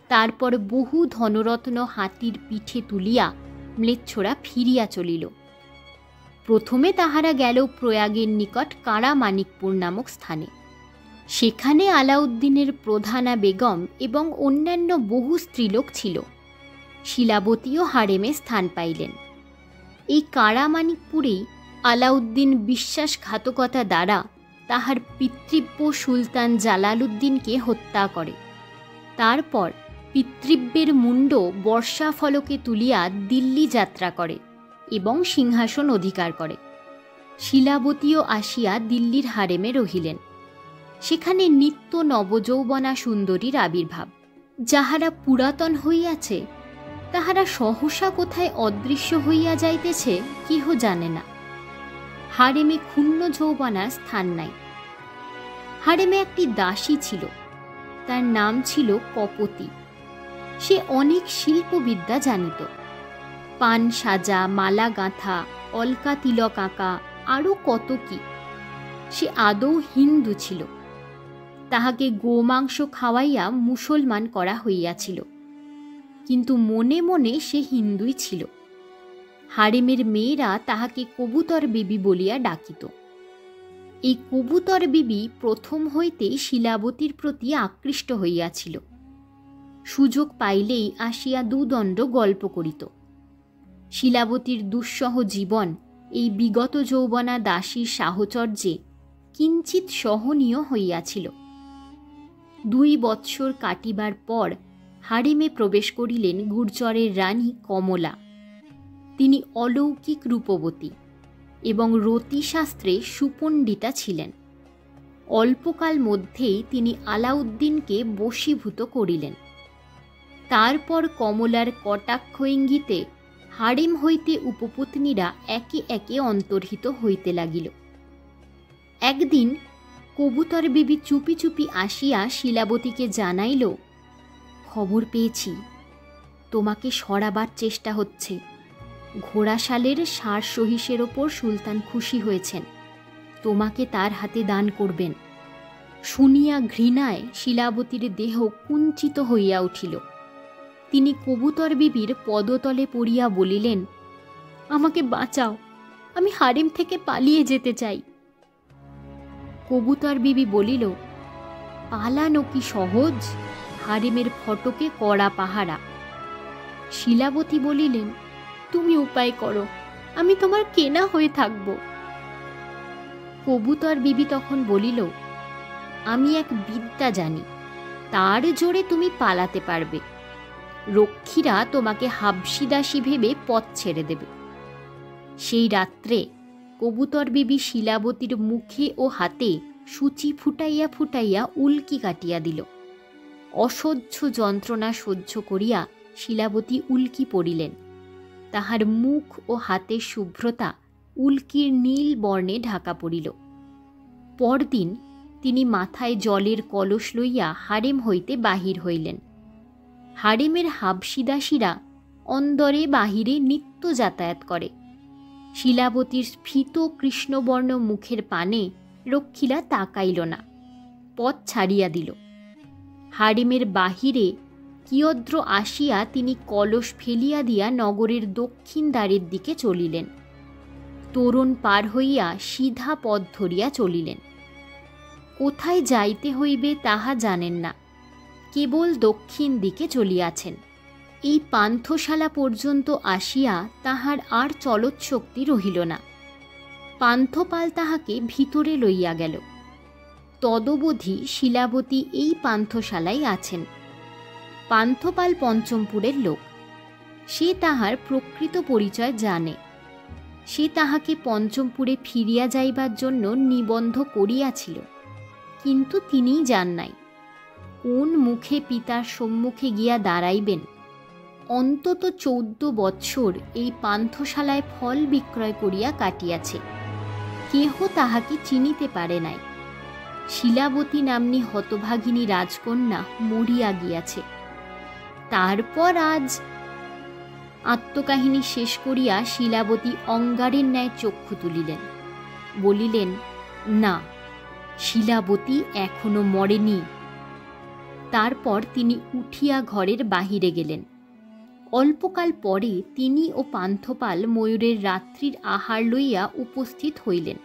তারপর বহু ধনরত্ন হাতির পিঠে তুলিয়া ম্লেচ্ছরা ফিরিয়া চলিল। প্রথমে তাহারা গেল প্রয়াগের নিকট কারামানিকপুর নামক স্থানে। সেখানে আলাউদ্দিনের প্রধানা বেগম এবং অন্যান্য বহু স্ত্রীলোক ছিল। শিলাবতীও হারেমে স্থান পাইলেন। এই কারামানিকপুরেই আলাউদ্দিন বিশ্বাসঘাতকতা দ্বারা তাহার পিতৃব্য সুলতান জালালউদ্দিনকে হত্যা করে। তারপর পিতৃব্যের মুণ্ড বর্ষাফলকে তুলিয়া দিল্লি যাত্রা করে এবং সিংহাসন অধিকার করে। শিলাবতীও আসিয়া দিল্লির হারেমে রহিলেন। সেখানে নিত্য নবযৌবনা সুন্দরীর আবির্ভাব। যাহারা পুরাতন হইয়াছে তাহারা সহসা কোথায় অদৃশ্য হইয়া যাইতেছে কেহ জানে না। হারেমে ক্ষুণ্ণ যৌবনার স্থান নাই। হারেমে একটি দাসী ছিল, তার নাম ছিল কপতি। সে অনেক শিল্পবিদ্যা জানিত। পান সাজা, মালা গাঁথা, অলকা তিলক আঁকা, আরও কত কি। সে আদৌ হিন্দু ছিল। তাহাকে গোমাংস খাওয়াইয়া মুসলমান করা হইয়াছিল, কিন্তু মনে মনে সে হিন্দুই ছিল। হারেমের মেয়েরা তাহাকে কবুতর বিবি বলিয়া ডাকিত। এই কবুতর বিবি প্রথম হইতেই শিলাবতীর প্রতি আকৃষ্ট হইয়াছিল। সুযোগ পাইলেই আসিয়া দুদণ্ড গল্প করিত। শিলাবতীর দুঃসহ জীবন এই বিগত যৌবনা দাসীর সাহচর্যে কিঞ্চিৎ সহনীয় হইয়াছিল। 2 বৎসর কাটিবার পর হারেমে প্রবেশ করিলেন গুর্জরের রানী কমলা। তিনি অলৌকিক রূপবতী এবং রতিশাস্ত্রে সুপণ্ডিতা ছিলেন। অল্পকাল মধ্যেই তিনি আলাউদ্দিনকে বশীভূত করিলেন। তারপর কমলার কটাক্ষ ইঙ্গিতে হারেম হইতে উপপত্নীরা একে একে অন্তর্হিত হইতে লাগিল। একদিন কবুতর বিবি চুপি চুপি আসিয়া শিলাবতীকে জানাইল, খবর পেয়েছি, তোমাকে সরাবার চেষ্টা হচ্ছে। ঘোড়াশালের সার সহিসের ওপর সুলতান খুশি হয়েছেন, তোমাকে তার হাতে দান করবেন। শুনিয়া ঘৃণায় শিলাবতীর দেহ কুঞ্চিত হইয়া উঠিল। তিনি কবুতর বিবির পদতলে পড়িয়া বলিলেন, আমাকে বাঁচাও, আমি হারেম থেকে পালিয়ে যেতে চাই। কবুতর বিবি বলিল, পালানো কি সহজ? হারেমের ফটকে কড়া পাহারা। শিলাবতী বলিলেন, তুমি উপায় করো, আমি তোমার কেনা হয়ে থাকব। কবুতর বিবি তখন বলিল, আমি এক বিদ্যা জানি, তার জোরে তুমি পালাতে পারবে। রক্ষীরা তোমাকে হাবশিদাসী ভেবে পথ ছেড়ে দেবে। সেই রাত্রে কবুতর বিবি শিলাবতীর মুখে ও হাতে সূচি ফুটাইয়া ফুটাইয়া উল্কি কাটিয়া দিল। অসহ্য যন্ত্রণা সহ্য করিয়া শিলাবতী উল্কি পড়িলেন। তাহার মুখ ও হাতের শুভ্রতা উল্কির নীল বর্ণে ঢাকা পড়িল। পরদিন তিনি মাথায় জলের কলস লইয়া হারেম হইতে বাহির হইলেন। হারেমের হাবশিদাসীরা অন্দরে বাহিরে নিত্য যাতায়াত করে। শিলাবতীর স্ফীত কৃষ্ণবর্ণ মুখের পানে রক্ষীরা তাকাইল না, পথ ছাড়িয়া দিল। হারেমের বাহিরে কিয়দ্র আসিয়া তিনি কলস ফেলিয়া দিয়া নগরের দক্ষিণ দ্বারের দিকে চলিলেন। তোরণ পার হইয়া সিধা পথ ধরিয়া চলিলেন। কোথায় যাইতে হইবে তাহা জানেন না, কেবল দক্ষিণ দিকে চলিয়াছেন। এই পান্থশালা পর্যন্ত আসিয়া তাহার আর চলৎশক্তি রহিল না। পান্থপাল তাহাকে ভিতরে লইয়া গেল। তদবধি শিলাবতী এই পান্থশালায় আছেন। পান্থপাল পঞ্চমপুরের লোক। সে তাহার প্রকৃত পরিচয় জানে। সে তাহাকে পঞ্চমপুরে ফিরিয়া যাইবার জন্য নিবন্ধ করিয়াছিল, কিন্তু তিনিই যান নাই। কোন মুখে পিতার সম্মুখে গিয়া দাঁড়াইবেন? অন্তত 14 বৎসর এই পান্থশালায় ফল বিক্রয় করিয়া কাটিয়াছে। কেহ তাহাকে চিনিতে পারে নাই। শিলাবতী নাম্নী হতভাগিনী রাজকন্যা মরিয়া গিয়াছে। তারপর আজ। আত্মকাহিনী শেষ করিয়া শিলাবতী অঙ্গারের ন্যায় চক্ষু তুলিলেন। বলিলেন, না, শিলাবতী এখনো মরেনি। তারপর তিনি উঠিয়া ঘরের বাহিরে গেলেন। অল্পকাল পরে তিনি ও পান্থপাল ময়ূরের রাত্রির আহার লইয়া উপস্থিত হইলেন।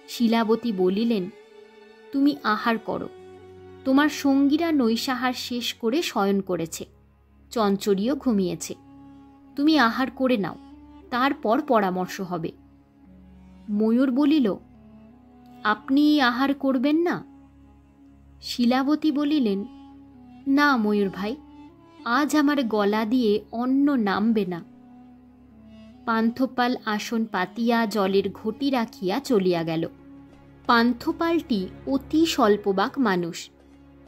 শিলাবতী বলিলেন, তুমি আহার করো। তোমার সঙ্গীরা নৈশাহার শেষ করে শয়ন করেছে, চঞ্চরীও ঘুমিয়েছে। তুমি আহার করে নাও, তারপর পরামর্শ হবে। ময়ূর বলিল, আপনি আহার করবেন না? শিলাবতী বলিলেন, না ময়ূর ভাই, আজ আমার গলা দিয়ে অন্ন নামবে না। পান্থপাল আসন পাতিয়া জলের ঘটি রাখিয়া চলিয়া গেল। পান্থপালটি অতি স্বল্পবাক মানুষ,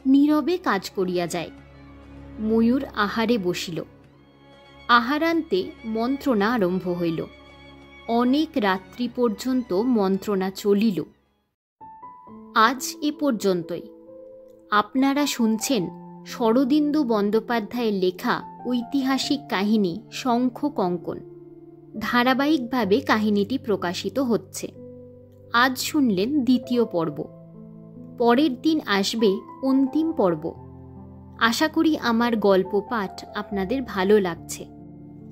নীরবে কাজ করিয়া যায়। ময়ূর আহারে বসিল। আহারান্তে মন্ত্রণা আরম্ভ হইল। অনেক রাত্রি পর্যন্ত মন্ত্রণা চলিল। আজ এ পর্যন্তই। আপনারা শুনছেন শরদিন্দু বন্দ্যোপাধ্যায়ের লেখা ঐতিহাসিক কাহিনী শঙ্খ কঙ্কন। ধারাবাহিকভাবে কাহিনীটি প্রকাশিত হচ্ছে। আজ শুনলেন দ্বিতীয় পর্ব। পরের দিন আসবে অন্তিম পর্ব। আশা করি আমার গল্প পাঠ আপনাদের ভালো লাগছে।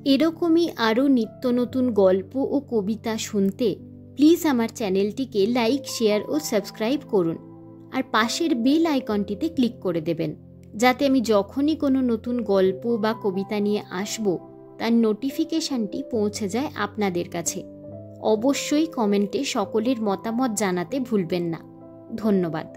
এরকমই আরও নিত্য নতুন গল্প ও কবিতা শুনতে প্লিজ আমার চ্যানেলটিকে লাইক, শেয়ার ও সাবস্ক্রাইব করুন। আর পাশের বেল আইকনটিতে ক্লিক করে দেবেন, যাতে আমি যখনই কোনো নতুন গল্প বা কবিতা নিয়ে আসব তার নোটিফিকেশানটি পৌঁছে যায় আপনাদের কাছে। অবশ্যই কমেন্টে সকলের মতামত জানাতে ভুলবেন না। ধন্যবাদ।